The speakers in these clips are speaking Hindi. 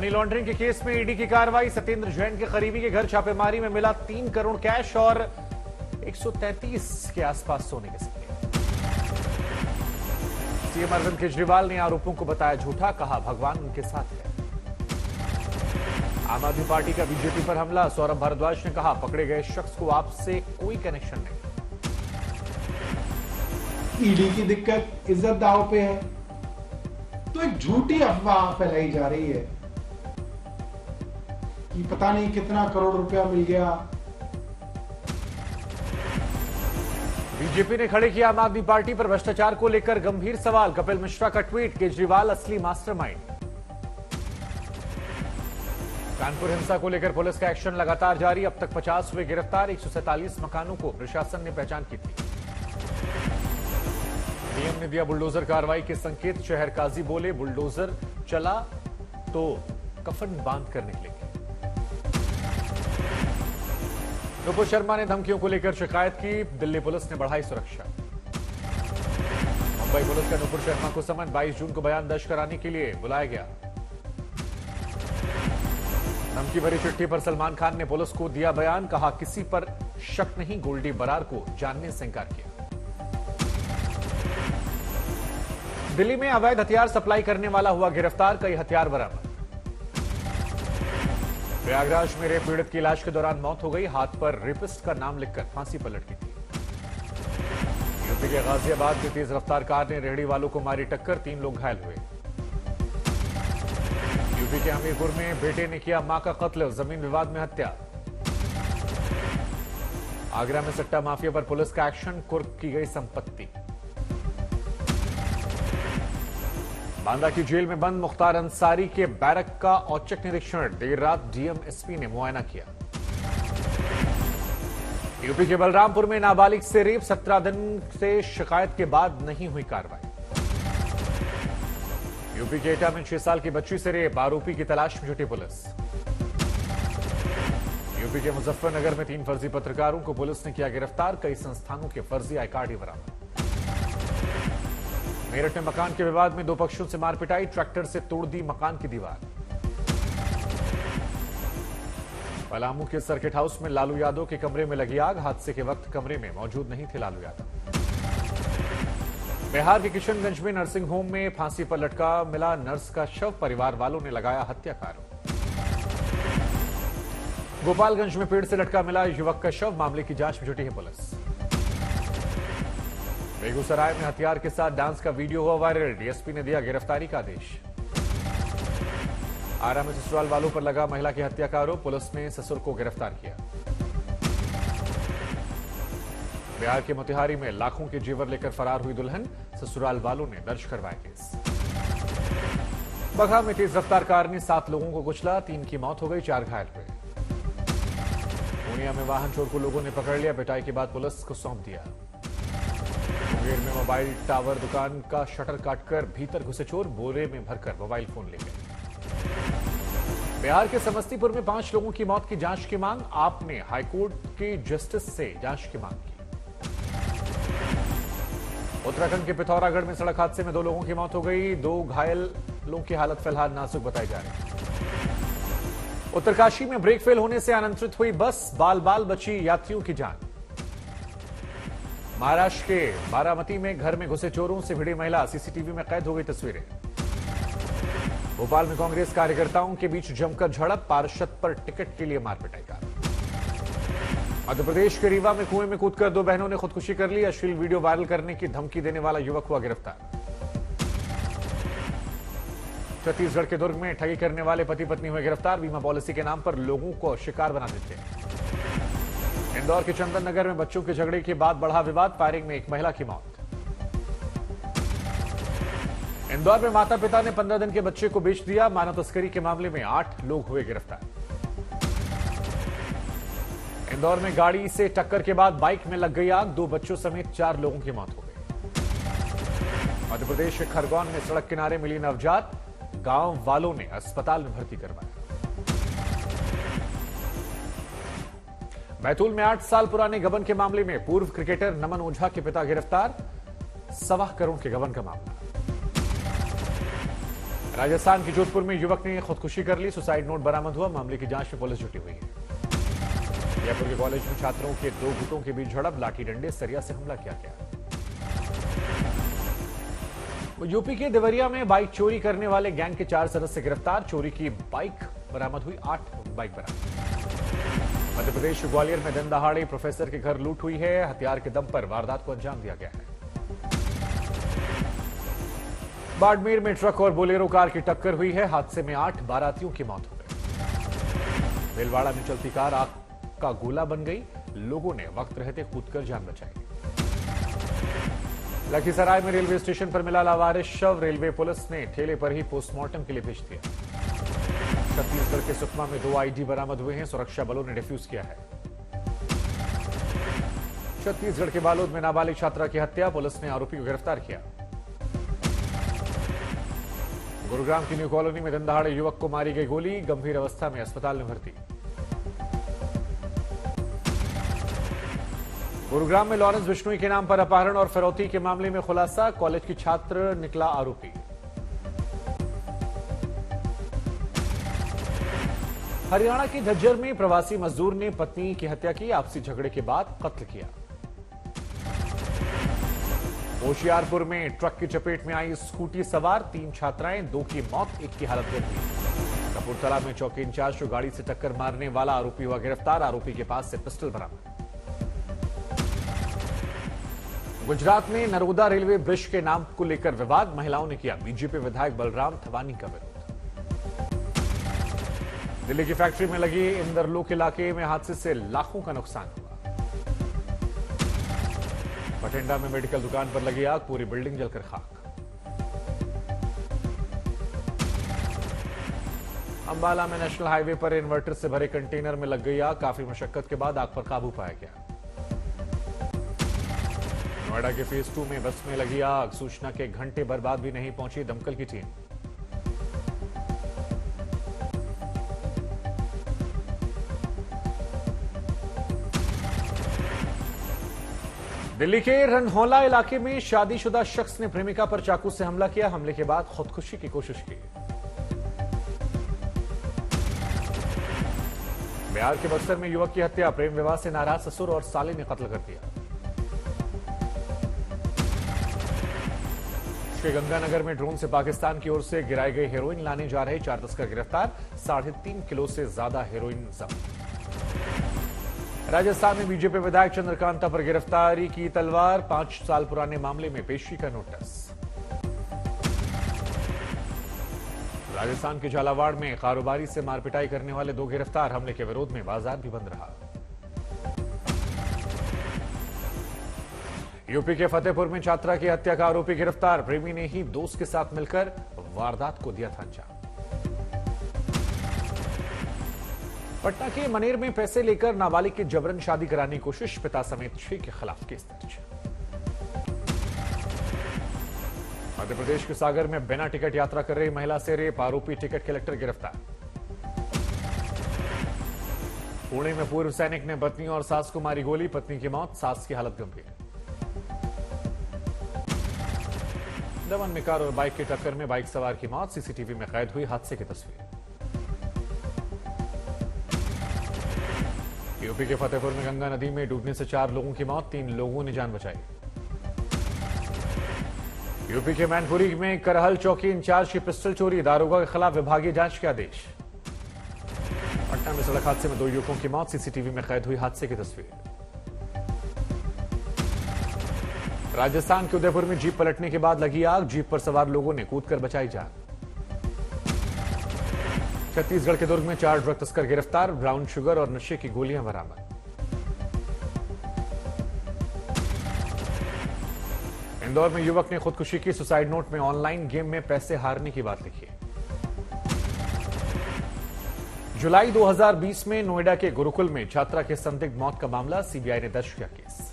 मनी लॉन्ड्रिंग के केस में ईडी की कार्रवाई। सत्येंद्र जैन के करीबी के घर छापेमारी में मिला 3 करोड़ कैश और 133 के आसपास सोने के सिक्के। सीएम अरविंद केजरीवाल ने आरोपों को बताया झूठा, कहा भगवान उनके साथ है। आम आदमी पार्टी का बीजेपी पर हमला। सौरभ भारद्वाज ने कहा पकड़े गए शख्स को आपसे कोई कनेक्शन नहीं। ईडी की दिक्कत, इज्जत दांव पे है, तो एक झूठी अफवाह फैलाई जा रही है कि पता नहीं कितना करोड़ रुपया मिल गया। बीजेपी ने खड़े किया आम आदमी पार्टी पर भ्रष्टाचार को लेकर गंभीर सवाल। कपिल मिश्रा का ट्वीट, केजरीवाल असली मास्टरमाइंड। कानपुर हिंसा को लेकर पुलिस का एक्शन लगातार जारी। अब तक 50 हुए गिरफ्तार। 147 मकानों को प्रशासन ने पहचान की थी। डीएम ने दिया बुलडोजर कार्रवाई के संकेत। शहर काजी बोले बुलडोजर चला तो कफन बांध कर निकलेंगे। नुपुर शर्मा ने धमकियों को लेकर शिकायत की। दिल्ली पुलिस ने बढ़ाई सुरक्षा। मुंबई पुलिस का नुपुर शर्मा को समन। 22 जून को बयान दर्ज कराने के लिए बुलाया गया। धमकी भरी चिट्ठी पर सलमान खान ने पुलिस को दिया बयान। कहा किसी पर शक नहीं, गोल्डी बरार को जानने से इंकार किया। दिल्ली में अवैध हथियार सप्लाई करने वाला हुआ गिरफ्तार। कई हथियार बरामद। प्रयागराज में रेप पीड़ित की इलाज के दौरान मौत हो गई। हाथ पर रेपिस्ट का नाम लिखकर फांसी पर लटकी थी। यूपी के गाजियाबाद में तेज रफ्तार कार ने रेहड़ी वालों को मारी टक्कर। 3 लोग घायल हुए। यूपी के हमीरपुर में बेटे ने किया मां का कत्ल। जमीन विवाद में हत्या। आगरा में सट्टा माफिया पर पुलिस का एक्शन। कुर्क की गई संपत्ति। बांदा की जेल में बंद मुख्तार अंसारी के बैरक का औचक निरीक्षण। देर रात डीएम एसपी ने मुआयना किया। यूपी के बलरामपुर में नाबालिग से रेप। 17 दिन से शिकायत के बाद नहीं हुई कार्रवाई। यूपी के एटा में 6 साल की बच्ची से रेप। आरोपी की तलाश में जुटी पुलिस। यूपी के मुजफ्फरनगर में 3 फर्जी पत्रकारों को पुलिस ने किया गिरफ्तार। कई संस्थानों के फर्जी आई कार्ड बरामद। मेरठ में मकान के विवाद में 2 पक्षों से मारपिटाई। ट्रैक्टर से तोड़ दी मकान की दीवार। पलामू के सर्किट हाउस में लालू यादव के कमरे में लगी आग। हादसे के वक्त कमरे में मौजूद नहीं थे लालू यादव। बिहार के किशनगंज में नर्सिंग होम में फांसी पर लटका मिला नर्स का शव। परिवार वालों ने लगाया हत्या का आरोप। गोपालगंज में पेड़ से लटका मिला युवक का शव। मामले की जांच में जुटी है पुलिस। बेगूसराय में हथियार के साथ डांस का वीडियो हुआ वायरल। डीएसपी ने दिया गिरफ्तारी का आदेश। आरा में ससुराल वालों पर लगा महिला की हत्या का आरोप। पुलिस ने ससुर को गिरफ्तार किया। बिहार के मोतिहारी में लाखों के जेवर लेकर फरार हुई दुल्हन। ससुराल वालों ने दर्ज करवाया केस। बगहा में तेज रफ्तार कार ने 7 लोगों को कुचला। 3 की मौत हो गई, 4 घायल हुए। पूर्णिया में वाहन चोर को लोगों ने पकड़ लिया। पिटाई के बाद पुलिस को सौंप दिया। मुंगेर में मोबाइल टावर दुकान का शटर काटकर भीतर घुसे चोर। बोरे में भरकर मोबाइल फोन ले गए। बिहार के समस्तीपुर में 5 लोगों की मौत की जांच की मांग। आपने हाईकोर्ट के जस्टिस से जांच की मांग की। उत्तराखंड के पिथौरागढ़ में सड़क हादसे में 2 लोगों की मौत हो गई। 2 घायलों की हालत फिलहाल नाजुक बताई जा रही है। उत्तरकाशी में ब्रेक फेल होने से अनियंत्रित हुई बस। बाल बाल बची यात्रियों की जान। महाराष्ट्र के बारामती में घर में घुसे चोरों से भिड़ी महिला। सीसीटीवी में कैद हो गई तस्वीरें। भोपाल में कांग्रेस कार्यकर्ताओं के बीच जमकर झड़प। पार्षद पर टिकट के लिए मारपिटाई का। मध्य प्रदेश के रीवा में कुएं में कूदकर 2 बहनों ने खुदकुशी कर ली। अश्लील वीडियो वायरल करने की धमकी देने वाला युवक हुआ गिरफ्तार। छत्तीसगढ़ के दुर्ग में ठगी करने वाले पति पत्नी हुए गिरफ्तार। बीमा पॉलिसी के नाम पर लोगों को शिकार बना देते हैं। इंदौर के चंदन नगर में बच्चों के झगड़े के बाद बढ़ा विवाद। फायरिंग में एक महिला की मौत। इंदौर में माता पिता ने 15 दिन के बच्चे को बेच दिया। मानव तस्करी के मामले में 8 लोग हुए गिरफ्तार। इंदौर में गाड़ी से टक्कर के बाद बाइक में लग गई आग। 2 बच्चों समेत 4 लोगों की मौत हो गई। मध्य प्रदेश के खरगोन में सड़क किनारे मिली नवजात। गांव वालों ने अस्पताल में भर्ती करवाया। बैतूल में 8 साल पुराने गबन के मामले में पूर्व क्रिकेटर नमन ओझा के पिता गिरफ्तार। 1.25 करोड़ के गबन का मामला। राजस्थान के जोधपुर में युवक ने खुदकुशी कर ली, सुसाइड नोट बरामद हुआ। मामले की जांच में पुलिस जुटी हुई है। जयपुर के कॉलेज में छात्रों के दो गुटों के बीच झड़प, लाठी डंडे सरिया से हमला किया गया। यूपी के देवरिया में बाइक चोरी करने वाले गैंग के 4 सदस्य गिरफ्तार, चोरी की बाइक बरामद हुई, 8 बाइक बरामद। मध्य प्रदेश ग्वालियर में दिन दहाड़े प्रोफेसर के घर लूट हुई है, हथियार के दम पर वारदात को अंजाम दिया गया है। बाड़मेर में ट्रक और बोलेरो कार की टक्कर हुई है, हादसे में 8 बारातियों की मौत हो गई। भीलवाड़ा में चलती कार आग का गोला बन गई, लोगों ने वक्त रहते कूदकर जान बचाई। लखीसराय में रेलवे स्टेशन पर मिला लावारिस शव, रेलवे पुलिस ने ठेले पर ही पोस्टमार्टम के लिए भेज दिया। छत्तीसगढ़ के सुकमा में 2 आईडी बरामद हुए हैं, सुरक्षा बलों ने डिफ्यूज किया है। छत्तीसगढ़ के बालोद में नाबालिग छात्रा की हत्या, पुलिस ने आरोपी को गिरफ्तार किया। गुरुग्राम की न्यू कॉलोनी में दिन दहाड़े युवक को मारी गई गोली, गंभीर अवस्था में अस्पताल में भर्ती। गुरुग्राम में लॉरेंस बिश्नोई के नाम पर अपहरण और फिरौती के मामले में खुलासा, कॉलेज की छात्र निकला आरोपी। हरियाणा के झज्जर में प्रवासी मजदूर ने पत्नी की हत्या की, आपसी झगड़े के बाद कत्ल किया। होशियारपुर में ट्रक की चपेट में आई स्कूटी सवार 3 छात्राएं, 2 की मौत, 1 की हालत गंभीर। कपूरथला में चौकी इंचार्ज को गाड़ी से टक्कर मारने वाला आरोपी हुआ गिरफ्तार, आरोपी के पास से पिस्टल बरामद। गुजरात में नरोदा रेलवे ब्रिज के नाम को लेकर विवाद, महिलाओं ने किया बीजेपी विधायक बलराम थवानी का विरोध। दिल्ली की फैक्ट्री में लगी इंदरलोक इलाके में हादसे से लाखों का नुकसान हुआ। बठिंडा में मेडिकल दुकान पर लगी आग, पूरी बिल्डिंग जलकर खाक। अंबाला में नेशनल हाईवे पर इन्वर्टर से भरे कंटेनर में लग गई आग, काफी मशक्कत के बाद आग पर काबू पाया गया। नोएडा के फेज 2 में बस में लगी आग, सूचना के घंटे भर बाद भी नहीं पहुंची दमकल की टीम। दिल्ली के रनहौला इलाके में शादीशुदा शख्स ने प्रेमिका पर चाकू से हमला किया, हमले के बाद खुदकुशी की कोशिश की। बिहार के बक्सर में युवक की हत्या, प्रेम विवाह से नाराज ससुर और साले ने कत्ल कर दिया। श्रीगंगानगर में ड्रोन से पाकिस्तान की ओर से गिराई गई हेरोइन लाने जा रहे 4 तस्कर गिरफ्तार, 3.5 किलो से ज्यादा हेरोइन जब्त। राजस्थान में बीजेपी विधायक चंद्रकांता पर गिरफ्तारी की तलवार, 5 साल पुराने मामले में पेशी का नोटिस। राजस्थान के झालावाड़ में कारोबारी से मारपिटाई करने वाले 2 गिरफ्तार, हमले के विरोध में बाजार भी बंद रहा। यूपी के फतेहपुर में छात्रा की हत्या का आरोपी गिरफ्तार, प्रेमी ने ही दोस्त के साथ मिलकर वारदात को दिया था अंजाम। पटना के मनेर में पैसे लेकर नाबालिग की जबरन शादी कराने की कोशिश, पिता समेत 6 के खिलाफ केस दर्ज। मध्य प्रदेश के सागर में बिना टिकट यात्रा कर रही महिला से रेप, आरोपी टिकट कलेक्टर गिरफ्तार। पुणे में पूर्व सैनिक ने पत्नी और सास को मारी गोली, पत्नी की मौत, सास की हालत गंभीर। दमन में कार और बाइक की टक्कर में बाइक सवार की मौत, सीसीटीवी में कैद हुई हादसे की तस्वीर। यूपी के फतेहपुर में गंगा नदी में डूबने से 4 लोगों की मौत, 3 लोगों ने जान बचाई। यूपी के मैनपुरी में करहल चौकी इंचार्ज की पिस्टल चोरी, दारोगा के खिलाफ विभागीय जांच के आदेश। पटना में सड़क हादसे में 2 युवकों की मौत, सीसीटीवी में कैद हुई हादसे की तस्वीर। राजस्थान के उदयपुर में जीप पलटने के बाद लगी आग, जीप पर सवार लोगों ने कूदकर बचाई जान। छत्तीसगढ़ के दुर्ग में 4 ड्रग तस्कर गिरफ्तार, ब्राउन शुगर और नशे की गोलियां बरामद। इंदौर में युवक ने खुदकुशी की, सुसाइड नोट में ऑनलाइन गेम में पैसे हारने की बात लिखी। जुलाई 2020 में नोएडा के गुरुकुल में छात्रा के संदिग्ध मौत का मामला, सीबीआई ने दर्ज किया केस।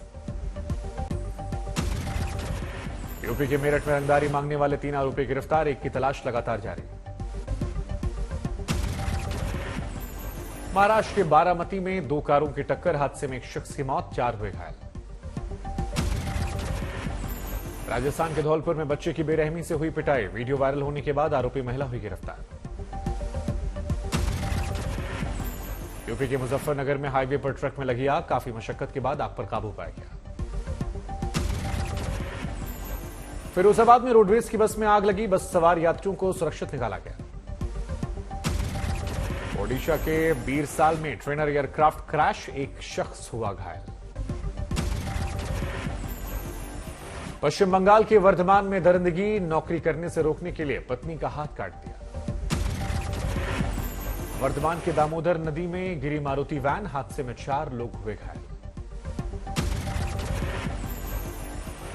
यूपी के मेरठ में रंगदारी मांगने वाले 3 आरोपी गिरफ्तार, 1 की तलाश लगातार जारी। महाराष्ट्र के बारामती में 2 कारों की टक्कर, हादसे में 1 शख्स की मौत, 4 हुए घायल। राजस्थान के धौलपुर में बच्चे की बेरहमी से हुई पिटाई, वीडियो वायरल होने के बाद आरोपी महिला हुई गिरफ्तार। यूपी के मुजफ्फरनगर में हाईवे पर ट्रक में लगी आग, काफी मशक्कत के बाद आग पर काबू पाया गया। फिरोजाबाद में रोडवेज की बस में आग लगी, बस सवार यात्रियों को सुरक्षित निकाला गया। ओडिशा के बीरसाल में ट्रेनर एयरक्राफ्ट क्रैश, एक शख्स हुआ घायल। पश्चिम बंगाल के वर्धमान में दरिंदगी, नौकरी करने से रोकने के लिए पत्नी का हाथ काट दिया। वर्धमान के दामोदर नदी में गिरी मारुति वैन, हादसे में 4 लोग हुए घायल।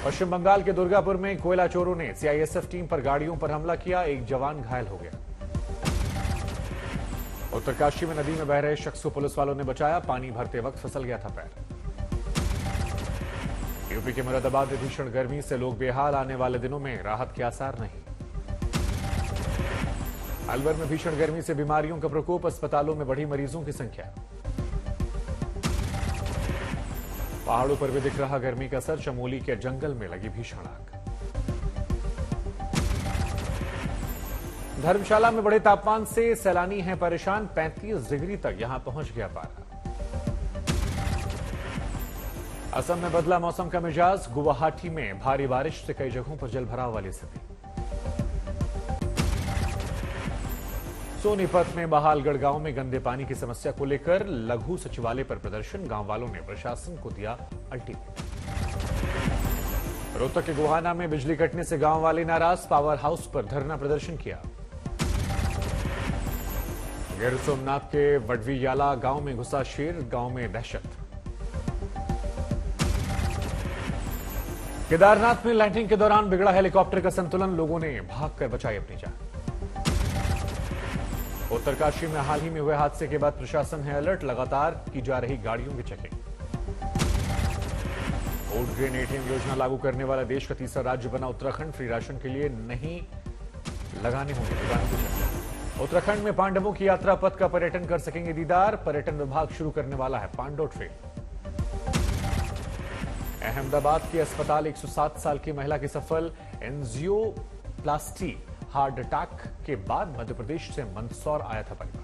पश्चिम बंगाल के दुर्गापुर में कोयला चोरों ने सीआईएसएफ टीम पर गाड़ियों पर हमला किया, एक जवान घायल हो गया। उत्तरकाशी में नदी में बह रहे शख्स को पुलिस वालों ने बचाया, पानी भरते वक्त फिसल गया था पैर। यूपी के मुरादाबाद में भीषण गर्मी से लोग बेहाल, आने वाले दिनों में राहत के आसार नहीं। अलवर में भीषण गर्मी से बीमारियों का प्रकोप, अस्पतालों में बढ़ी मरीजों की संख्या। पहाड़ों पर भी दिख रहा गर्मी का असर, चमोली के जंगल में लगी भीषण आग। धर्मशाला में बढ़े तापमान से सैलानी हैं परेशान, 35 डिग्री तक यहां पहुंच गया पारा। असम में बदला मौसम का मिजाज, गुवाहाटी में भारी बारिश से कई जगहों पर जलभराव वाली स्थिति। सोनीपत में बहालगढ़ गांव में गंदे पानी की समस्या को लेकर लघु सचिवालय पर प्रदर्शन, गांव वालों ने प्रशासन को दिया अल्टीमेटम। रोहतक के गोहाना में बिजली कटने से गांव वाले नाराज, पावर हाउस पर धरना प्रदर्शन किया। गिर सोमनाथ के वडवीयाला गांव में घुसा शेर, गांव में दहशत। केदारनाथ में लैंडिंग के दौरान बिगड़ा हेलीकॉप्टर का संतुलन, लोगों ने भागकर बचाई अपनी जान। उत्तरकाशी में हाल ही में हुए हादसे के बाद प्रशासन है अलर्ट, लगातार की जा रही गाड़ियों की चेकिंग। फूड ग्रेन एटीएम योजना लागू करने वाला देश का तीसरा राज्य बना उत्तराखंड, फ्री राशन के लिए नहीं लगाने होंगे दुकानों की चेकिंग। उत्तराखंड में पांडवों की यात्रा पथ का पर्यटन कर सकेंगे दीदार, पर्यटन विभाग शुरू करने वाला है पांडव ट्रेन। अहमदाबाद के अस्पताल 107 साल की महिला की सफल एंजियोप्लास्टी, हार्ट अटैक के बाद मध्य प्रदेश से मंदसौर आया था परिवार।